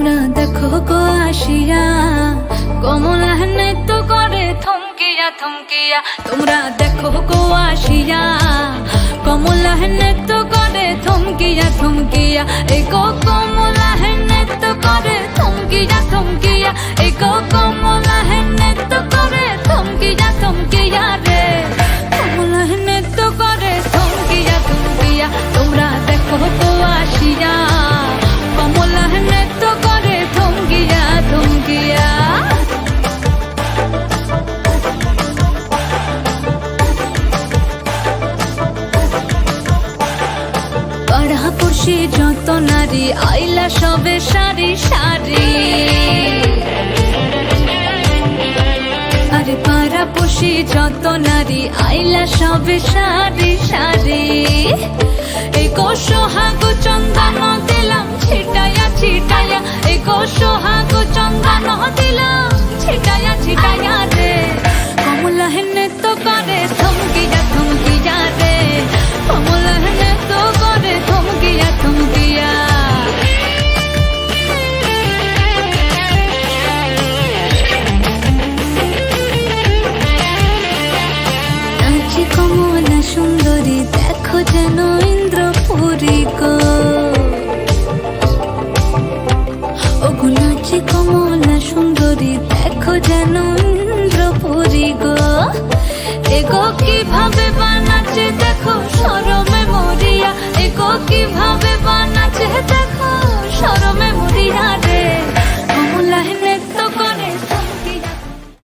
তোমরা দেখো গো আসিয়া কমলা নৃত্য করে থমকিয়া থমকিয়া। তোমরা দেখো গো আসিয়া কমলা নৃত্য করে থমকিয়া থমকিয়া। এই গো কমলা নৃত্য করে থমকিয়া থমকিয়া। এই গো কমলা নৃত্য করে থমকিয়া থমকিয়া রে। কমলা নৃত্য করে থমকিয়া থমকিয়া। তোমরা দেখো গো আসিয়া কমলা নৃত্য করে থমকিয়া থমকিয়া। পাড়াপড়শি যত নারী আইলা সবে সারি সারি। আরে পাড়াপড়শি যত নারী আইলা সবে সারি সারি। এই গো সোহাগ চন্দন দিলাম ছিটায়া ছিটায়া। এই গো সোহাগ চন্দন দিলাম ছিটায়া ছিটায়া রে। কমলা নৃত্য করে থমকিয়া থমকিয়া রে। কমলা নৃত্য করে থমকিয়া থমকিয়া। নাচে কমলা সুন্দরী দেখো যেন ইন্দ্রপুরী গো। ওগো নাচে কমলা সুন্দরী দেখো যেন ইন্দ্রপুরী গো। এগো কিভাবে